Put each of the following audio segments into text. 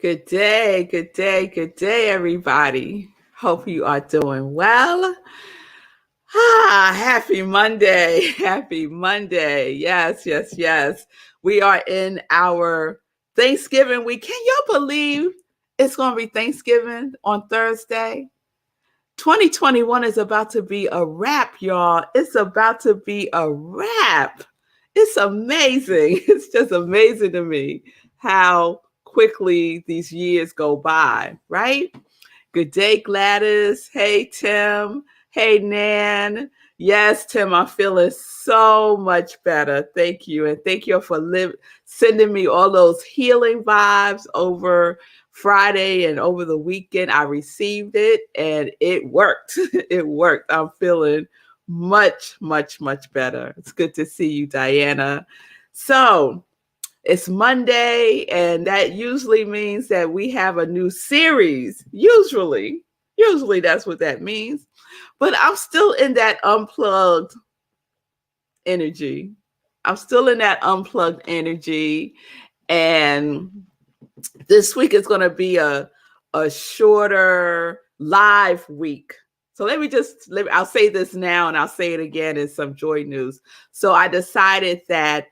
Good day, good day, good day, everybody. Hope you are doing well. Happy Monday. Happy Monday. Yes, yes, yes. We are in our Thanksgiving week. Can y'all believe it's going to be Thanksgiving on Thursday? 2021 is about to be a wrap, y'all. It's about to be a wrap. It's amazing. It's just amazing to me how quickly these years go by, right? Good day, Gladys. Hey, Tim. Hey, Nan. Yes, Tim, I'm feeling so much better. Thank you. And thank you for sending me all those healing vibes over Friday and over the weekend. I received it and it worked. It worked. I'm feeling much, much, much better. It's good to see you, Diana. So, it's Monday, and that usually means that we have a new series. Usually that's what that means. But I'm still in that unplugged energy. And this week is going to be a shorter live week. So I'll say this now and I'll say it again in some joy news. So I decided that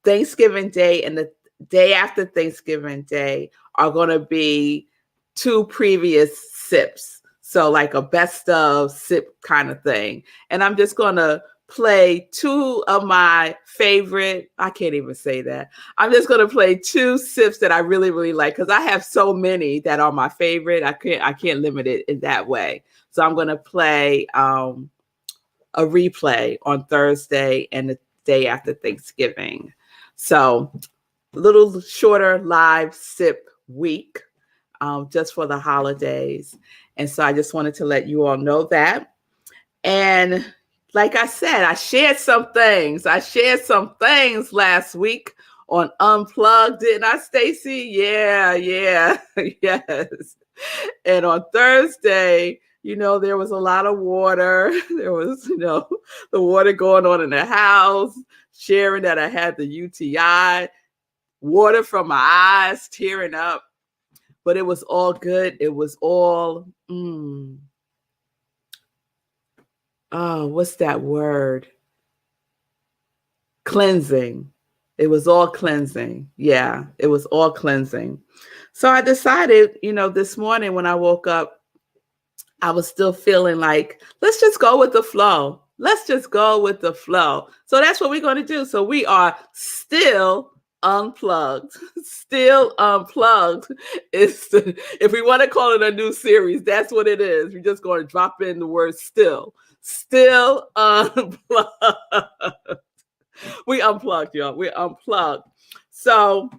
Thanksgiving Day and the day after Thanksgiving Day are going to be two previous sips. So like a best of sip kind of thing. And I'm just going to play two of my favorite. I can't even say that. I'm just going to play two sips that I really, really like because I have so many that are my favorite. I can't limit it in that way. So I'm going to play a replay on Thursday and the day after Thanksgiving. So a little shorter live sip week just for the holidays. And so I just wanted to let you all know that. And like I said, I shared some things last week on Unplugged, didn't I, Stacy? Yeah, yes. And on Thursday, there was a lot of water. There was, the water going on in the house, sharing that I had the UTI, water from my eyes, tearing up. But it was all good. It was all, what's that word? Cleansing. It was all cleansing. Yeah, it was all cleansing. So I decided, this morning when I woke up, I was still feeling like, let's just go with the flow. So that's what we're going to do. So we are still unplugged. Still unplugged. If we want to call it a new series, that's what it is. We're just going to drop in the word still. Still unplugged. We unplugged, y'all. We're unplugged. So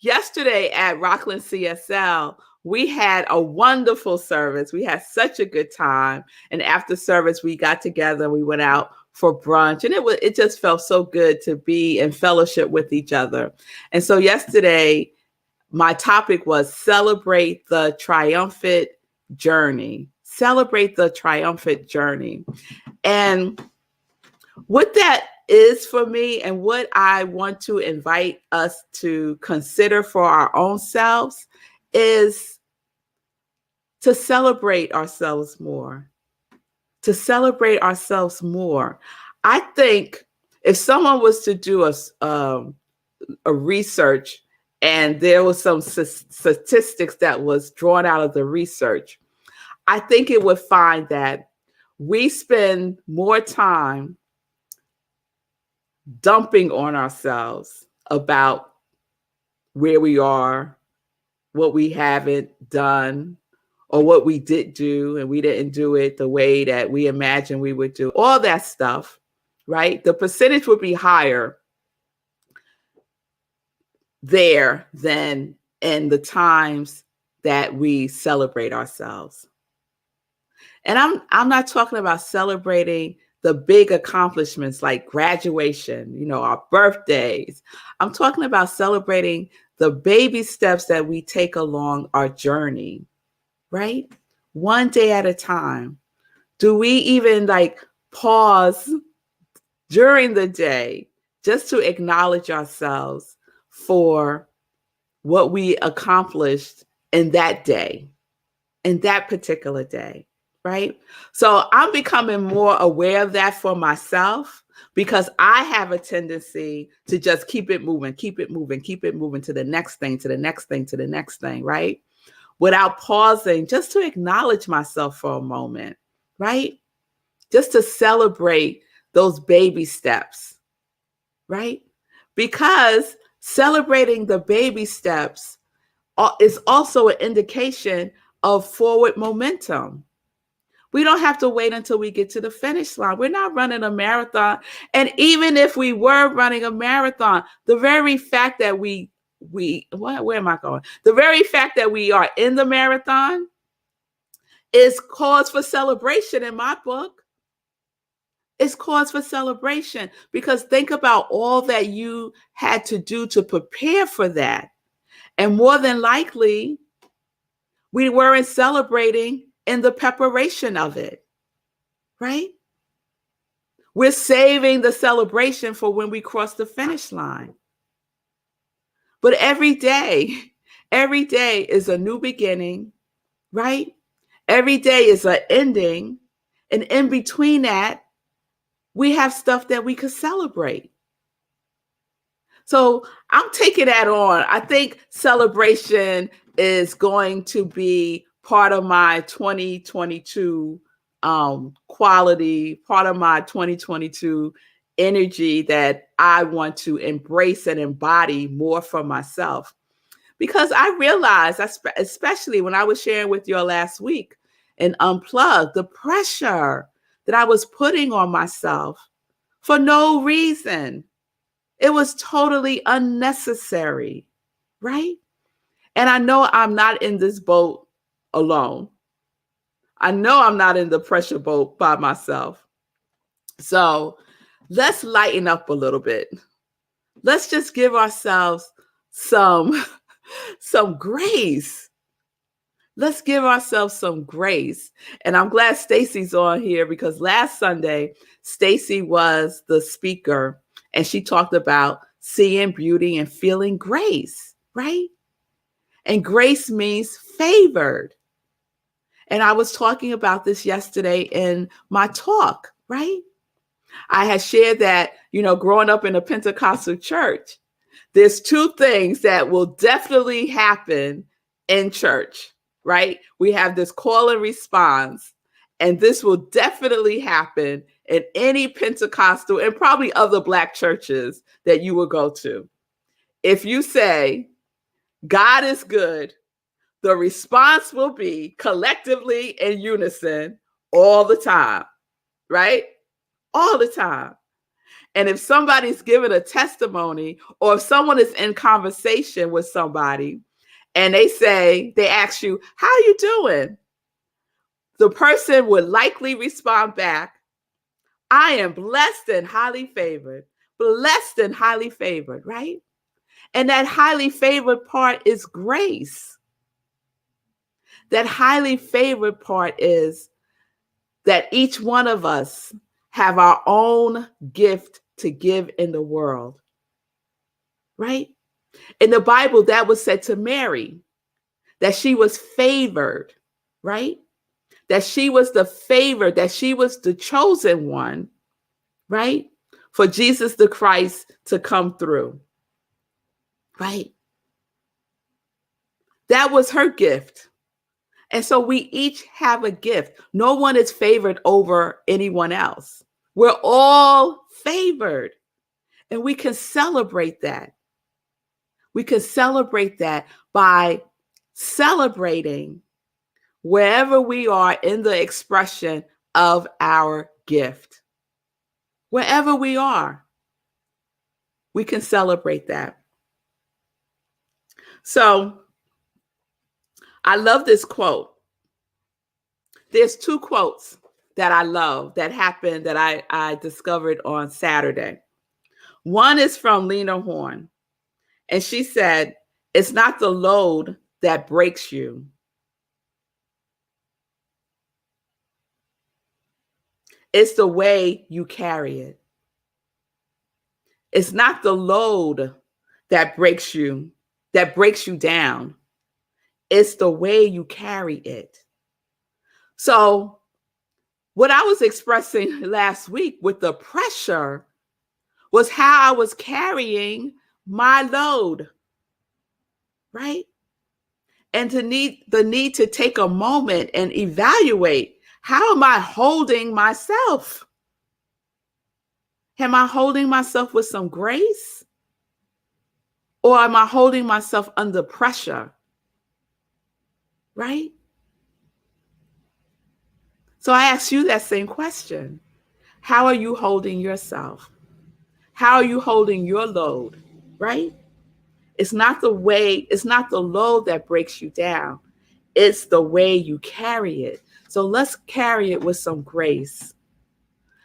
yesterday at Rockland CSL, we had a wonderful service. We had such a good time. And after service, we got together and we went out for brunch. And it just felt so good to be in fellowship with each other. And so yesterday, my topic was celebrate the triumphant journey. Celebrate the triumphant journey. And what that is for me and what I want to invite us to consider for our own selves is to celebrate ourselves more. I think if someone was to do a research and there was some statistics that was drawn out of the research, I think it would find that we spend more time dumping on ourselves about where we are, what we haven't done, or what we did do and we didn't do it the way that we imagined we would do. All that stuff, right? The percentage would be higher there than in the times that we celebrate ourselves. And I'm not talking about celebrating the big accomplishments like graduation, our birthdays. I'm talking about celebrating the baby steps that we take along our journey, right? One day at a time. Do we even pause during the day just to acknowledge ourselves for what we accomplished in that day, in that particular day, right? So I'm becoming more aware of that for myself because I have a tendency to just keep it moving, keep it moving, keep it moving to the next thing, to the next thing, to the next thing, right? Without pausing just to acknowledge myself for a moment, right? Just to celebrate those baby steps, right? Because celebrating the baby steps is also an indication of forward momentum. We don't have to wait until we get to the finish line. We're not running a marathon. And even if we were running a marathon, the very fact that where am I going? The very fact that we are in the marathon is cause for celebration in my book. It's cause for celebration because think about all that you had to do to prepare for that. And more than likely, we weren't celebrating in the preparation of it, right? We're saving the celebration for when we cross the finish line. But every day is a new beginning, right? Every day is an ending. And in between that, we have stuff that we could celebrate. So I'm taking that on. I think celebration is going to be part of my 2022 quality, part of my 2022 energy that I want to embrace and embody more for myself. Because I realized, especially when I was sharing with you last week in Unplugged, the pressure that I was putting on myself for no reason. It was totally unnecessary, right? And I know I'm not in this boat alone. I know I'm not in the pressure boat by myself. So let's lighten up a little bit. Let's just give ourselves some grace. Let's give ourselves some grace. And I'm glad Stacy's on here because last Sunday, Stacy was the speaker and she talked about seeing beauty and feeling grace, right? And grace means favored. And I was talking about this yesterday in my talk, right? I had shared that, growing up in a Pentecostal church, there's two things that will definitely happen in church, right? We have this call and response, and this will definitely happen in any Pentecostal and probably other Black churches that you will go to. If you say, God is good, the response will be collectively in unison all the time, right? All the time. And if somebody's giving a testimony or if someone is in conversation with somebody and they ask you, how are you doing? The person would likely respond back, I am blessed and highly favored, right? And that highly favored part is grace. That highly favored part is that each one of us have our own gift to give in the world, right? In the Bible, that was said to Mary, that she was favored, right? That she was the favored, that she was the chosen one, right? For Jesus the Christ to come through, right? That was her gift. And so we each have a gift. No one is favored over anyone else. We're all favored. And we can celebrate that. We can celebrate that by celebrating wherever we are in the expression of our gift. Wherever we are, we can celebrate that. So I love this quote. There's two quotes that I love that happened that I discovered on Saturday. One is from Lena Horne, and she said, it's not the load that breaks you. It's the way you carry it. It's not the load that breaks you. that breaks you down. It's the way you carry it. So what I was expressing last week with the pressure was how I was carrying my load, right? And the need to take a moment and evaluate, how am I holding myself? Am I holding myself with some grace? Or am I holding myself under pressure? Right? So I ask you that same question. How are you holding yourself? How are you holding your load? Right? It's not the load that breaks you down. It's the way you carry it. So let's carry it with some grace.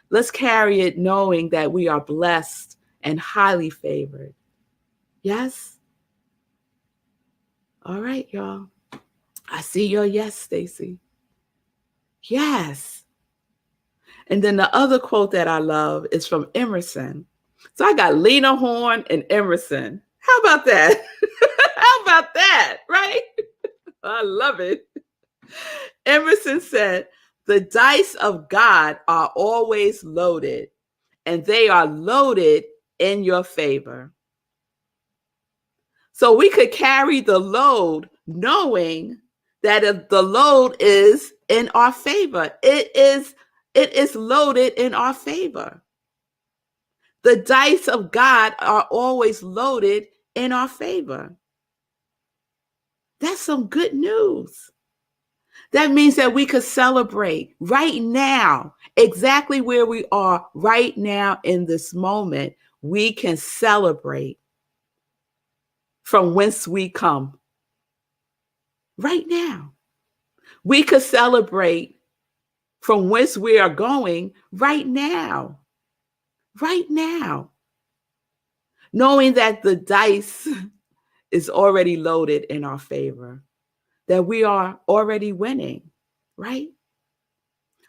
Let's carry it knowing that we are blessed and highly favored. Yes? All right, y'all. I see your yes, Stacy. Yes. And then the other quote that I love is from Emerson. So I got Lena Horne and Emerson. How about that? How about that, right? I love it. Emerson said, "The dice of God are always loaded, and they are loaded in your favor." So we could carry the load knowing that if the load is in our favor, it is loaded in our favor. The dice of God are always loaded in our favor. That's some good news. That means that we could celebrate right now, exactly where we are right now in this moment. We can celebrate from whence we come right now. We could celebrate from whence we are going right now. Right now. Knowing that the dice is already loaded in our favor, that we are already winning, right?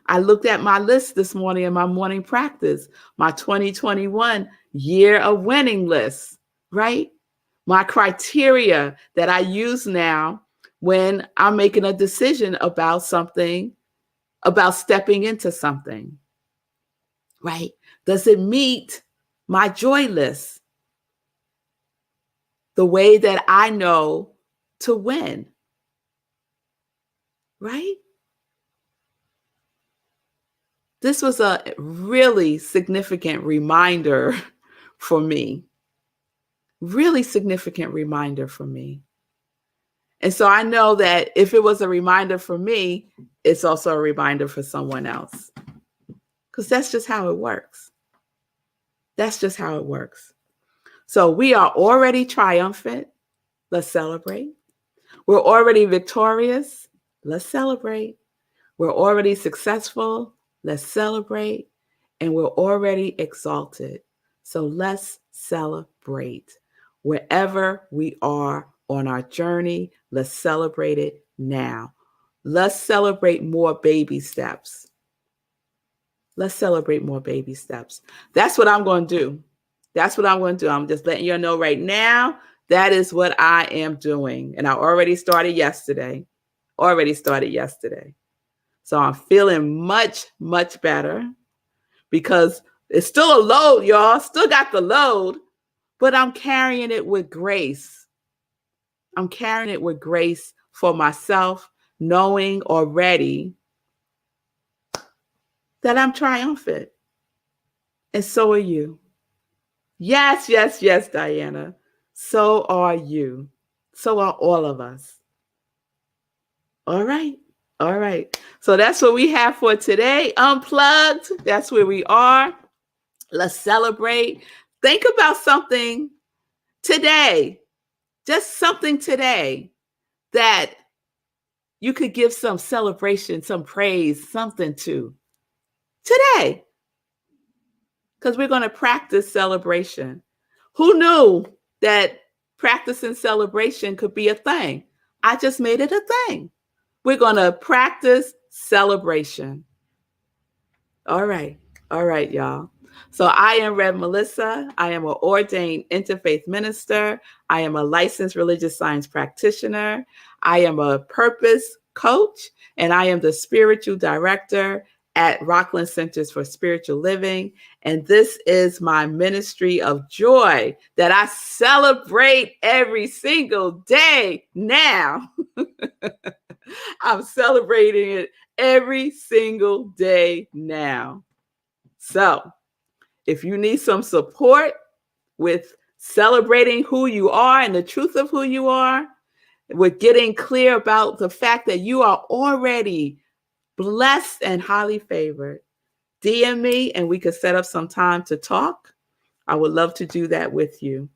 I looked at my list this morning in my morning practice, my 2021 year of winning list, right? My criteria that I use now when I'm making a decision about something, about stepping into something, right? Does it meet my joy list? The way that I know to win, right? This was a really significant reminder for me. Really significant reminder for me. And so I know that if it was a reminder for me, it's also a reminder for someone else. Because that's just how it works. That's just how it works. So we are already triumphant. Let's celebrate. We're already victorious. Let's celebrate. We're already successful. Let's celebrate. And we're already exalted. So let's celebrate. Wherever we are on our journey, let's celebrate it now. Let's celebrate more baby steps. Let's celebrate more baby steps. That's what I'm going to do. That's what I'm going to do. I'm just letting you know right now, that is what I am doing. And I already started yesterday. So I'm feeling much, much better because it's still a load, y'all. Still got the load, but I'm carrying it with grace. I'm carrying it with grace for myself, knowing already that I'm triumphant. And so are you. Yes, yes, yes, Diana. So are you. So are all of us. All right. All right. So that's what we have for today. Unplugged. That's where we are. Let's celebrate. Think about something today. Just something today that you could give some celebration, some praise, something to today. Because we're going to practice celebration. Who knew that practicing celebration could be a thing? I just made it a thing. We're going to practice celebration. All right. All right, y'all. So I am Rev Melissa. I am an ordained interfaith minister. I am a licensed religious science practitioner. I am a purpose coach, and I am the spiritual director at Rockland Centers for Spiritual Living. And this is my ministry of joy that I celebrate every single day now. I'm celebrating it every single day now. So if you need some support with celebrating who you are and the truth of who you are, with getting clear about the fact that you are already blessed and highly favored, DM me and we could set up some time to talk. I would love to do that with you.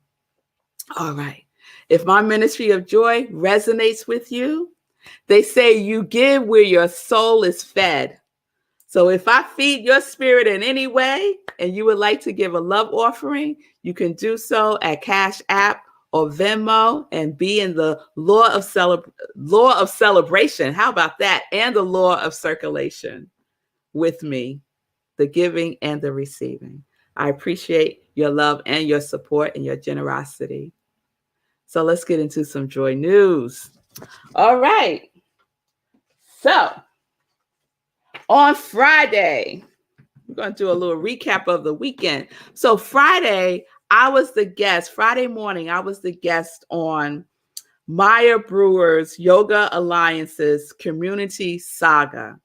All right. If my ministry of joy resonates with you, they say you give where your soul is fed. So if I feed your spirit in any way and you would like to give a love offering, you can do so at Cash App or Venmo and be in the law of celebration. How about that? And the law of circulation with me, the giving and the receiving. I appreciate your love and your support and your generosity. So let's get into some joy news. All right. So on Friday, we're going to do a little recap of the weekend. So Friday morning, I was the guest on Maya Brewer's Yoga Alliance's Community Saga.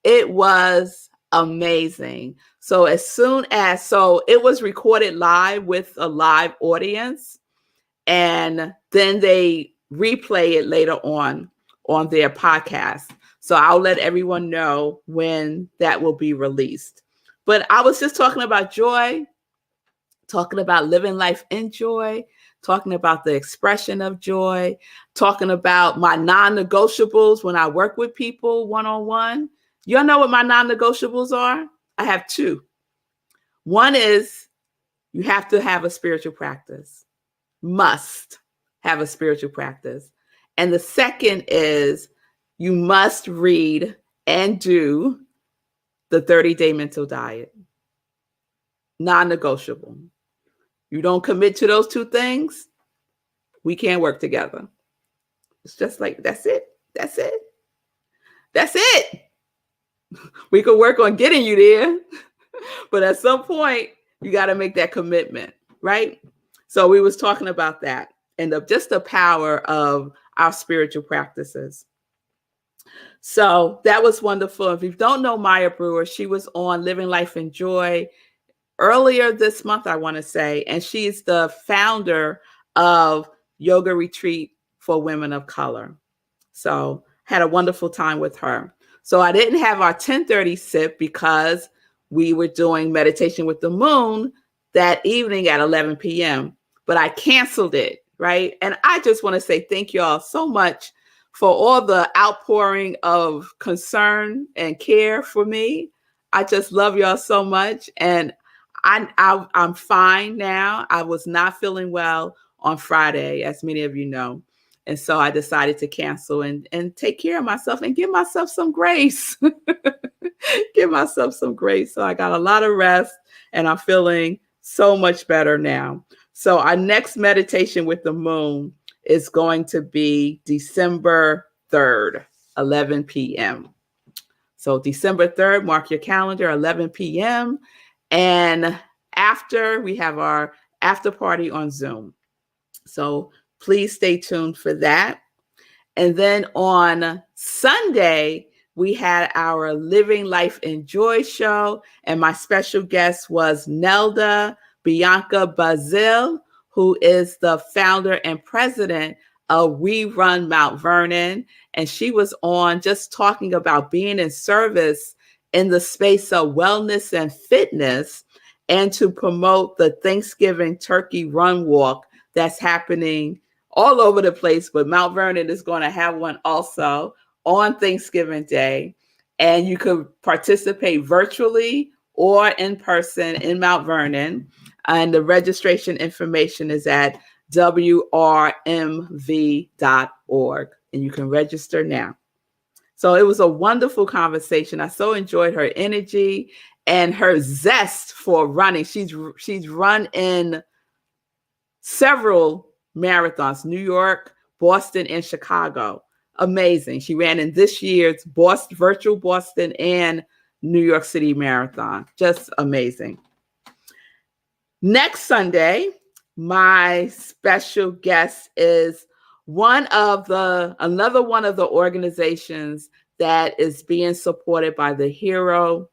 It was amazing. So it was recorded live with a live audience, and then they replay it later on their podcast. So I'll let everyone know when that will be released. But I was just talking about joy, talking about living life in joy, talking about the expression of joy, talking about my non-negotiables when I work with people one-on-one. Y'all know what my non-negotiables are? I have two. One is you have to have a spiritual practice. Must have a spiritual practice. And the second is you must read and do the 30-day mental diet. Non-negotiable. You don't commit to those two things, we can't work together. It's just like, that's it. That's it. That's it. We could work on getting you there, but at some point, you got to make that commitment, right? So we was talking about that and just the power of our spiritual practices. So that was wonderful. If you don't know Maya Brewer, she was on Living Life in Joy earlier this month, I want to say, and she's the founder of Yoga Retreat for Women of Color. So had a wonderful time with her. So I didn't have our 10:30 sip because we were doing meditation with the moon that evening at 11 p.m., but I canceled it, right? And I just want to say thank you all so much for all the outpouring of concern and care for me. I just love y'all so much. And I'm fine now. I was not feeling well on Friday, as many of you know. And so I decided to cancel and take care of myself and give myself some grace. Give myself some grace. So I got a lot of rest and I'm feeling so much better now. So our next meditation with the moon is going to be December 3rd, 11 p.m. So December 3rd, mark your calendar, 11 p.m. And after, we have our after party on Zoom. So please stay tuned for that. And then on Sunday, we had our Living Life in Joy show. And my special guest was Nelda Bianca Bazil, who is the founder and president of We Run Mount Vernon. And she was on just talking about being in service in the space of wellness and fitness and to promote the Thanksgiving Turkey Run Walk that's happening all over the place. But Mount Vernon is going to have one also on Thanksgiving Day. And you could participate virtually or in person in Mount Vernon. And the registration information is at wrmv.org. And you can register now. So it was a wonderful conversation. I so enjoyed her energy and her zest for running. She's run in several marathons, New York, Boston, and Chicago. Amazing. She ran in this year's virtual Boston and New York City Marathon. Just amazing. Next Sunday, my special guest is another one of the organizations that is being supported by the Hero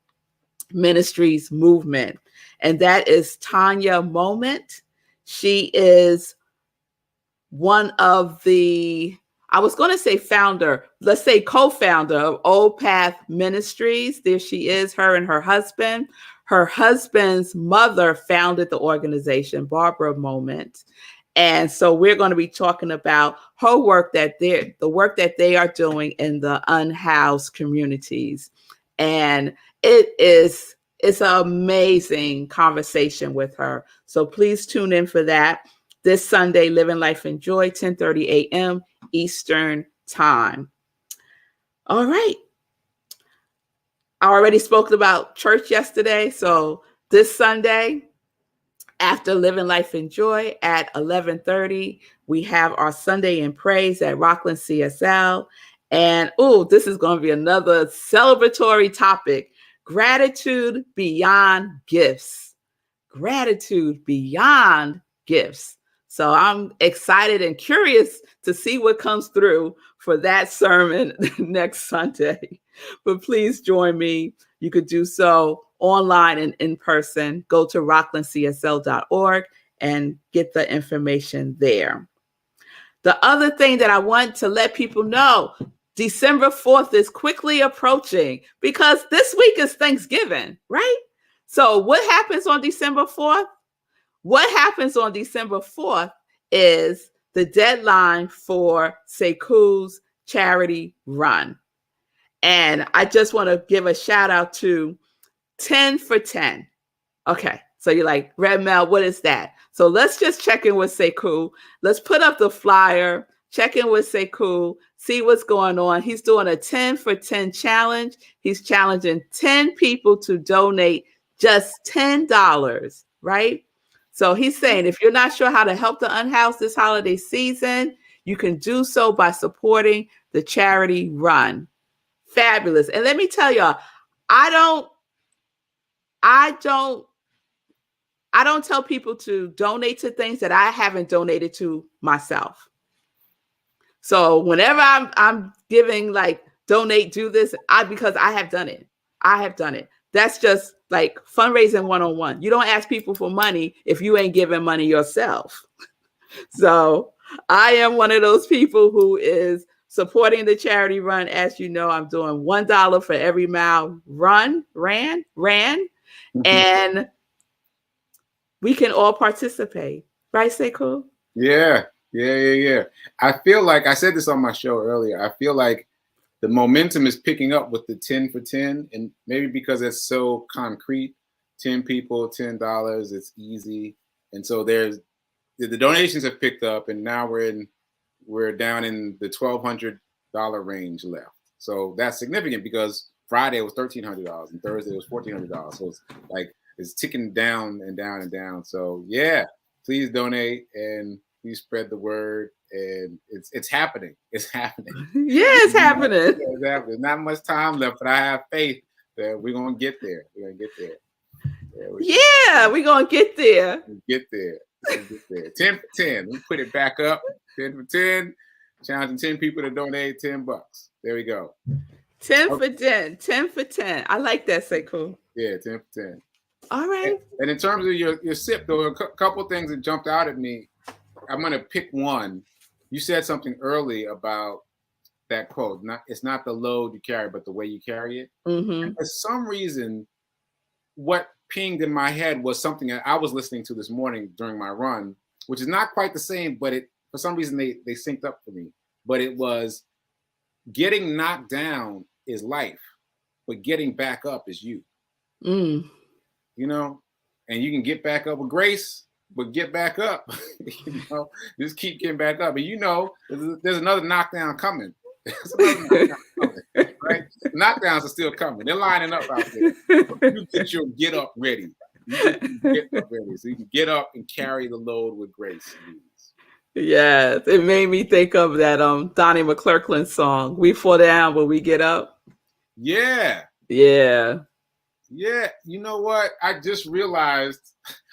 Ministries movement, and that is Tanya Moment. She is one of the, I was going to say founder, let's say co-founder of Old Path Ministries. There she is, her and her husband. Her husband's mother founded the organization, Barbara Moment. And so we're going to be talking about her work the work that they are doing in the unhoused communities. And it's an amazing conversation with her. So please tune in for that this Sunday, Living Life in Joy, 10:30 a.m. Eastern Time. All right. I already spoke about church yesterday. So this Sunday, after Living Life in Joy at 11:30, we have our Sunday in Praise at Rockland CSL. And this is going to be another celebratory topic: gratitude beyond gifts. Gratitude beyond gifts. So I'm excited and curious to see what comes through for that sermon next Sunday. But please join me. You could do so online and in person. Go to rocklandcsl.org and get the information there. The other thing that I want to let people know, December 4th is quickly approaching because this week is Thanksgiving, right? So what happens on December 4th? What happens on December 4th is the deadline for Seku's charity run. And I just want to give a shout out to 10 for 10. Okay, so you're like, Red Mel, what is that? So let's just check in with Seku. Let's put up the flyer, check in with Seku, see what's going on. He's doing a 10 for 10 challenge. He's challenging 10 people to donate just $10, right? So he's saying if you're not sure how to help the unhoused this holiday season, you can do so by supporting the charity run. Fabulous. And let me tell y'all, I don't tell people to donate to things that I haven't donated to myself. So whenever I'm giving like donate, do this, because I have done it. I have done it. That's just like fundraising 101. You don't ask people for money if you ain't giving money yourself. So I am one of those people who is supporting the charity run. As you know, I'm doing $1 for every mile ran, and we can all participate. Right, Sekou? Yeah. I feel like I said this on my show earlier. I feel like the momentum is picking up with the 10 for 10, and maybe because it's so concrete, 10 people, $10, it's easy. And so the donations have picked up, and now we're down in the $1,200 range left. So that's significant because Friday was $1,300 and Thursday was $1,400. So it's ticking down and down and down. So yeah, please donate and please spread the word. And it's happening. It's happening. Yeah, it's happening. It's happening. Not much time left, but I have faith that we're gonna get there. We're gonna get there. We're gonna get there. Get there. 10 for 10. We put it back up. 10 for 10. Challenging 10 people to donate $10. There we go. 10 for 10. 10 for 10. I like that, Sekou. Yeah, 10 for 10. All right. And in terms of your sip, there were a couple things that jumped out at me. I'm gonna pick one. You said something early about that quote. It's not the load you carry, but the way you carry it. Mm-hmm. For some reason, what pinged in my head was something that I was listening to this morning during my run, which is not quite the same, but for some reason they synced up for me. But it was getting knocked down is life, but getting back up is you. You know, and you can get back up with grace, but get back up. Just keep getting back up. And there's another knockdown coming. Right? knockdowns are still coming. They're lining up out there. You get your get up ready. Get up ready so you can get up and carry the load with grace. Yes, it made me think of that Donnie McClurkin song. We fall down, but we get up. Yeah. Yeah. Yeah. You know what? I just realized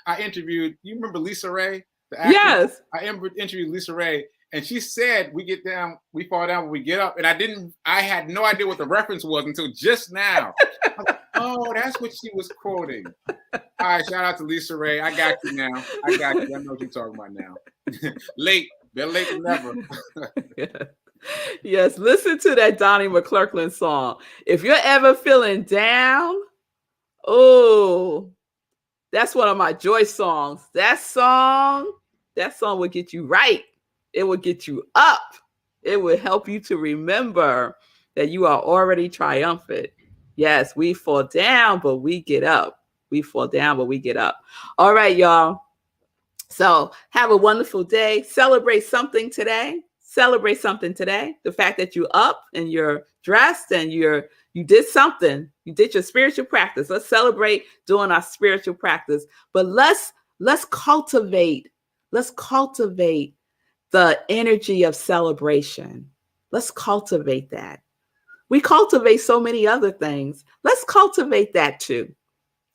I interviewed, you remember Lisa Ray? The actor? Yes. I interviewed Lisa Ray, and she said we fall down, but we get up. And I had no idea what the reference was until just now. I was like, oh, that's what she was quoting. All right, shout out to Lisa Ray. I got you now. I got you. I know what you're talking about now. Late. Better late than never. Yes, listen to that Donnie McClurkin song. If you're ever feeling down, oh, that's one of my joy songs. That song will get you right. It will get you up. It will help you to remember that you are already triumphant. Yes, we fall down, but we get up. We fall down, but we get up. All right, y'all. So have a wonderful day. Celebrate something today. Celebrate something today. The fact that you're up and you're dressed and you did something. You did your spiritual practice. Let's celebrate doing our spiritual practice. But let's cultivate. Let's cultivate the energy of celebration. Let's cultivate that. We cultivate so many other things. Let's cultivate that too.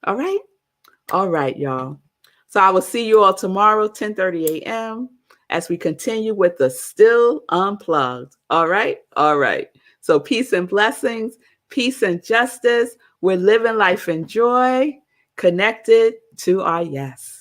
All right? All right, y'all. So I will see you all tomorrow, 10:30 a.m. as we continue with the Still Unplugged. All right? All right. So peace and blessings, peace and justice. We're living life in joy, connected to our yes.